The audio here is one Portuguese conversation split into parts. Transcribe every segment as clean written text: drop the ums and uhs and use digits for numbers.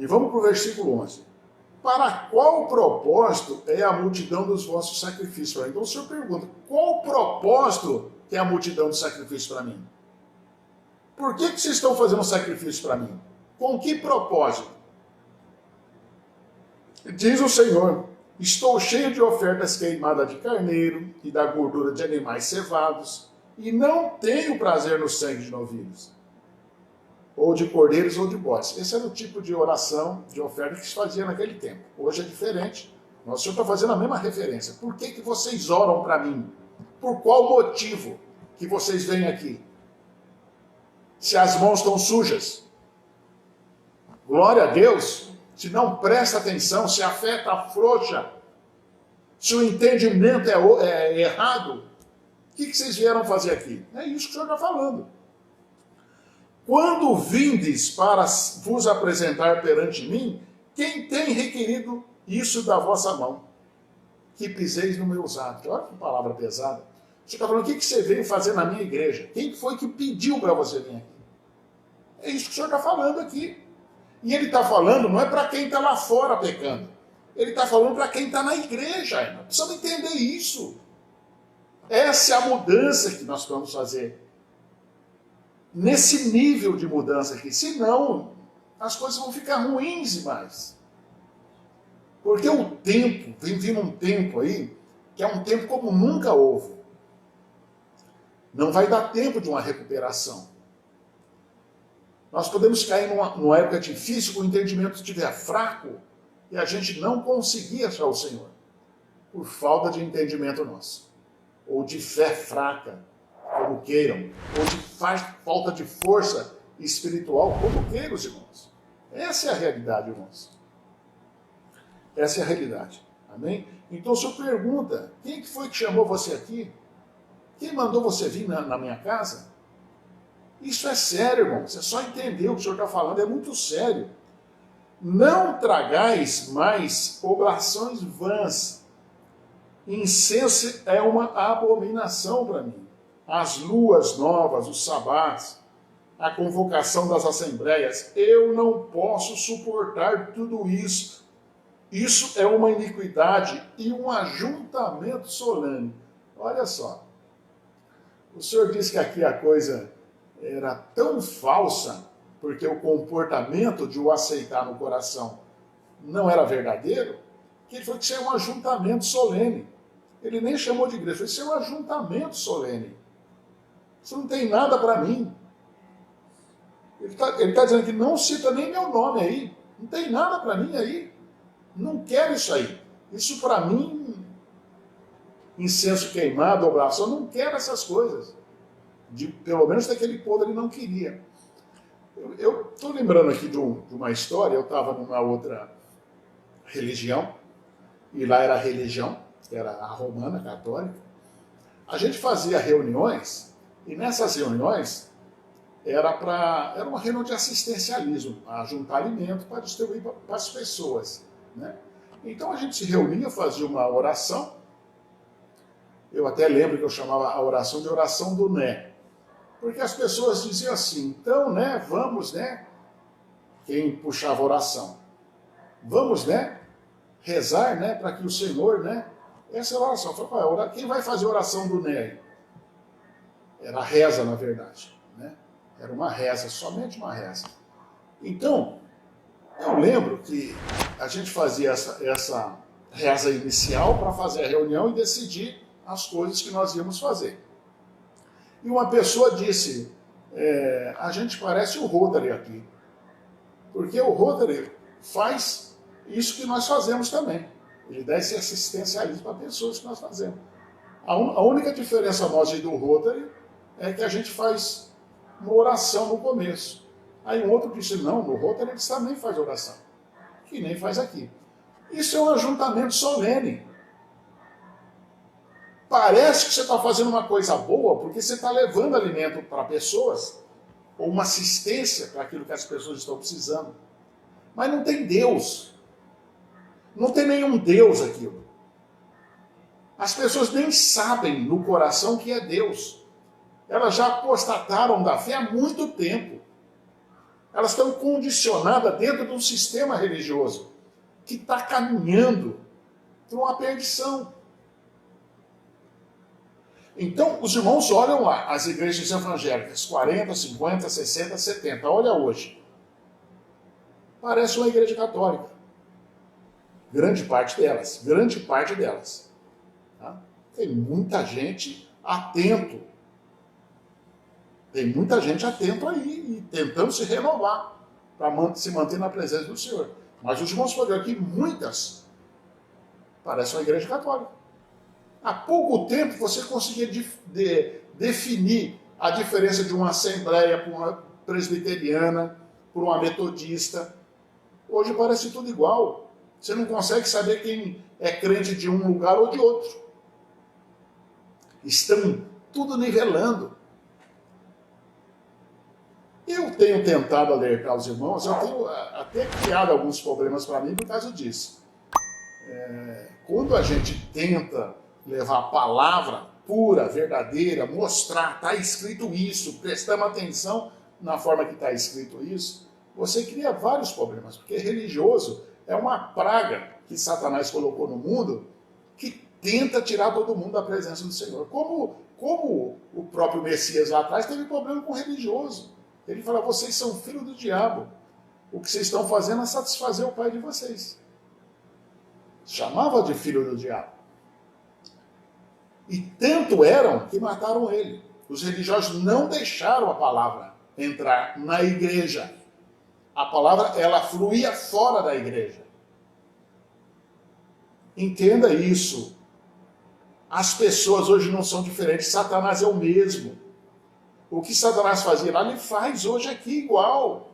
E vamos para o versículo 11. Para qual propósito é a multidão dos vossos sacrifícios? Então o Senhor pergunta, qual o propósito que é a multidão dos sacrifícios para mim? Por que vocês estão fazendo sacrifício para mim? Com que propósito? Diz o Senhor, estou cheio de ofertas queimadas de carneiro e da gordura de animais cevados, e não tenho prazer no sangue de novilhos, ou de cordeiros ou de bodes. Esse era o tipo de oração, de oferta que se fazia naquele tempo. Hoje é diferente. Nosso Senhor está fazendo a mesma referência. Por que vocês oram para mim? Por qual motivo que vocês vêm aqui? Se as mãos estão sujas. Glória a Deus. Se não presta atenção, se a fé está frouxa, se o entendimento é errado, o que vocês vieram fazer aqui? É isso que o Senhor está falando. Quando vindes para vos apresentar perante mim, quem tem requerido isso da vossa mão? Que piseis no meus atos. Olha que palavra pesada. Você está falando, o que você veio fazer na minha igreja? Quem foi que pediu para você vir aqui? É isso que o Senhor está falando aqui. E ele está falando, não é para quem está lá fora pecando. Ele está falando para quem está na igreja. Irmão. Precisamos entender isso. Essa é a mudança que nós vamos fazer. Nesse nível de mudança aqui. Senão, as coisas vão ficar ruins demais. Porque o tempo, vem vindo um tempo aí, que é um tempo como nunca houve. Não vai dar tempo de uma recuperação. Nós podemos cair numa época difícil, que o entendimento estiver fraco, e a gente não conseguir achar o Senhor. Por falta de entendimento nosso. Ou de fé fraca, como queiram. Ou de falta de força espiritual, como queiram, irmãos. Essa é a realidade, irmãos. Essa é a realidade. Amém? Então o Senhor pergunta, quem que foi que chamou você aqui? Quem mandou você vir na minha casa? Isso é sério, irmão. Você só entendeu o que o Senhor está falando, é muito sério. Não tragais mais oblações vãs. Incenso é uma abominação para mim. As luas novas, os sabás, a convocação das assembleias, eu não posso suportar tudo isso. Isso é uma iniquidade e um ajuntamento solene. Olha só. O Senhor disse que aqui a coisa era tão falsa, porque o comportamento de o aceitar no coração não era verdadeiro, que ele falou que isso é um ajuntamento solene. Ele nem chamou de igreja, isso é um ajuntamento solene. Isso não tem nada para mim. Ele tá dizendo que não cita nem meu nome aí. Não tem nada para mim aí. Não quero isso aí. Isso para mim, incenso queimado, oblação, não quero essas coisas. Pelo menos daquele povo ele não queria. Eu estou lembrando aqui de uma história, eu estava numa outra religião, e lá era a religião, era a romana, católica. A gente fazia reuniões, e nessas reuniões era uma reunião de assistencialismo, para juntar alimento para distribuir para as pessoas. Né? Então a gente se reunia, fazia uma oração. Eu até lembro que eu chamava a oração de oração do né. Porque as pessoas diziam assim, então, né, vamos, né, quem puxava a oração, vamos, né, rezar, né, para que o Senhor, né, essa é a oração. Eu falei, quem vai fazer a oração do né? Era a reza, na verdade, né? Era uma reza, somente uma reza. Então, eu lembro que a gente fazia essa reza inicial para fazer a reunião e decidir as coisas que nós íamos fazer. E uma pessoa disse, a gente parece o Rotary aqui. Porque o Rotary faz isso que nós fazemos também. Ele dá esse assistencialismo para pessoas que nós fazemos. A única diferença nossa do Rotary é que a gente faz uma oração no começo. Aí um outro disse, não, no Rotary eles também faz oração. Que nem faz aqui. Isso é um ajuntamento solene. Parece que você está fazendo uma coisa boa porque você está levando alimento para pessoas ou uma assistência para aquilo que as pessoas estão precisando. Mas não tem Deus. Não tem nenhum Deus aquilo. As pessoas nem sabem no coração que é Deus. Elas já apostataram da fé há muito tempo. Elas estão condicionadas dentro de um sistema religioso que está caminhando para uma perdição. Então, os irmãos olham lá, as igrejas evangélicas, 40, 50, 60, 70, olha hoje. Parece uma igreja católica. Grande parte delas. Tá? Tem muita gente atento. Tem muita gente atento aí e tentando se renovar para se manter na presença do Senhor. Mas os irmãos podem ver aqui, muitas parecem uma igreja católica. Há pouco tempo você conseguia definir a diferença de uma assembleia para uma presbiteriana, para uma metodista. Hoje parece tudo igual. Você não consegue saber quem é crente de um lugar ou de outro. Estão tudo nivelando. Eu tenho tentado alertar os irmãos, eu tenho até criado alguns problemas para mim por causa disso. Quando a gente tenta levar a palavra pura, verdadeira, mostrar, está escrito isso, prestando atenção na forma que está escrito isso, você cria vários problemas, porque religioso é uma praga que Satanás colocou no mundo que tenta tirar todo mundo da presença do Senhor. Como o próprio Messias lá atrás teve problema com o religioso. Ele fala, vocês são filhos do diabo. O que vocês estão fazendo é satisfazer o pai de vocês. Chamava de filho do diabo. E tanto eram que mataram ele. Os religiosos não deixaram a palavra entrar na igreja. A palavra, ela fluía fora da igreja. Entenda isso. As pessoas hoje não são diferentes. Satanás é o mesmo. O que Satanás fazia lá, ele faz hoje aqui igual.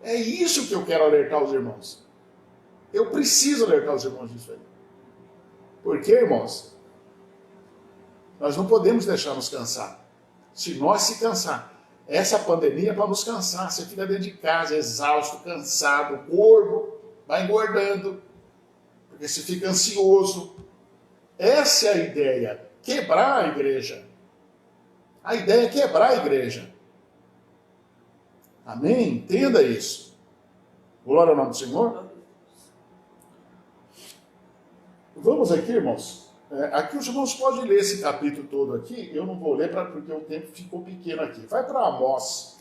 É isso que eu quero alertar os irmãos. Eu preciso alertar os irmãos disso aí. Porque, irmãos, nós não podemos deixar nos cansar. Se nós se cansar, essa pandemia é para nos cansar. Você fica dentro de casa, exausto, cansado, gordo, vai engordando, porque você fica ansioso. Essa é a ideia, quebrar a igreja. A ideia é quebrar a igreja. Amém? Entenda isso. Glória ao nome do Senhor. Vamos aqui, irmãos. Aqui os irmãos podem ler esse capítulo todo aqui. Eu não vou ler porque o tempo ficou pequeno aqui. Vai para Amós.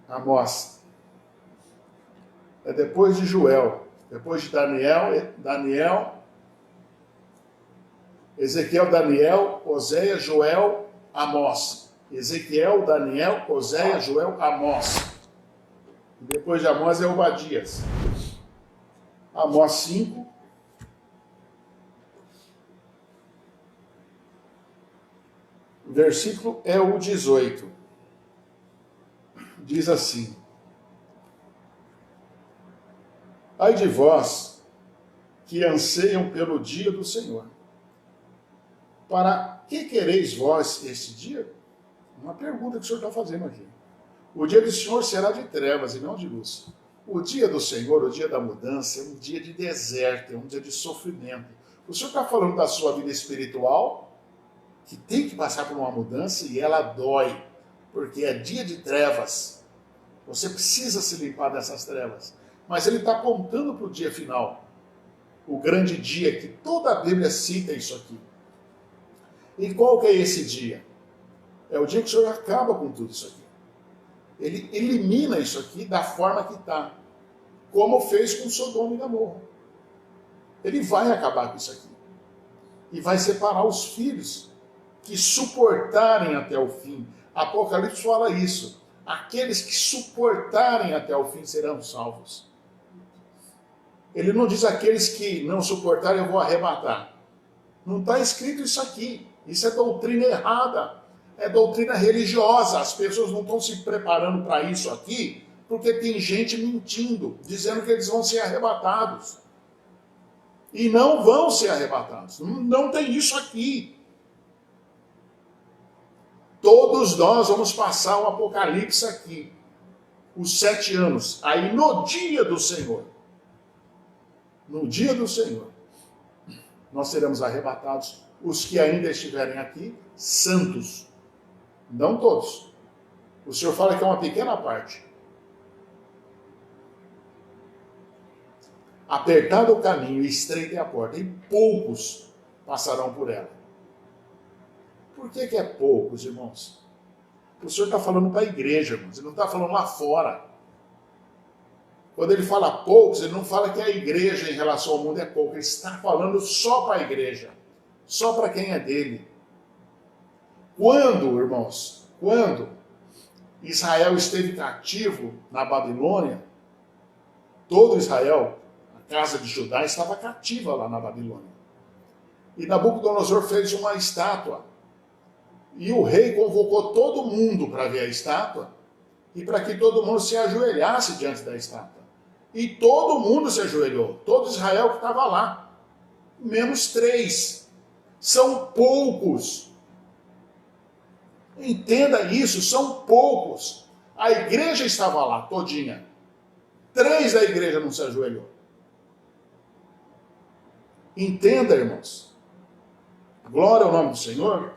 Amós. É depois de Joel. Depois de Daniel, Ezequiel, Daniel, Oséias, Joel, Amós. Ezequiel, Daniel, Oséias, Joel, Amós. E depois de Amós é Obadias. Amós 5. O versículo é o 18. Diz assim: ai de vós que anseiam pelo dia do Senhor. Para que quereis vós este dia? Uma pergunta que o Senhor está fazendo aqui. O dia do Senhor será de trevas e não de luz. O dia do Senhor, o dia da mudança, é um dia de deserto, é um dia de sofrimento. O Senhor está falando da sua vida espiritual, que tem que passar por uma mudança e ela dói, porque é dia de trevas. Você precisa se limpar dessas trevas. Mas ele está apontando para o dia final, o grande dia que toda a Bíblia cita isso aqui. E qual que é esse dia? É o dia que o Senhor acaba com tudo isso aqui. Ele elimina isso aqui da forma que está, como fez com Sodoma e Gomorra. Ele vai acabar com isso aqui. E vai separar os filhos que suportarem até o fim. Apocalipse fala isso. Aqueles que suportarem até o fim serão salvos. Ele não diz aqueles que não suportarem eu vou arrebatar. Não está escrito isso aqui. Isso é doutrina errada. É doutrina religiosa. As pessoas não estão se preparando para isso aqui porque tem gente mentindo, dizendo que eles vão ser arrebatados. E não vão ser arrebatados. Não tem isso aqui. Todos nós vamos passar o Apocalipse aqui. Os 7 anos. Aí no dia do Senhor. No dia do Senhor. Nós seremos arrebatados. Os que ainda estiverem aqui, santos. Não todos. O Senhor fala que é uma pequena parte. Apertado o caminho e estreita é a porta, e poucos passarão por ela. Por que é poucos, irmãos? O Senhor está falando para a igreja, irmãos. Ele não está falando lá fora. Quando ele fala poucos, ele não fala que a igreja em relação ao mundo é pouca. Ele está falando só para a igreja. Só para quem é dele. Quando, irmãos, quando Israel esteve cativo na Babilônia, todo Israel, a casa de Judá, estava cativa lá na Babilônia. E Nabucodonosor fez uma estátua. E o rei convocou todo mundo para ver a estátua e para que todo mundo se ajoelhasse diante da estátua. E todo mundo se ajoelhou, todo Israel que estava lá, menos 3. São poucos. Entenda isso, são poucos. A igreja estava lá, todinha. 3 da igreja não se ajoelhou. Entenda, irmãos. Glória ao nome do Senhor.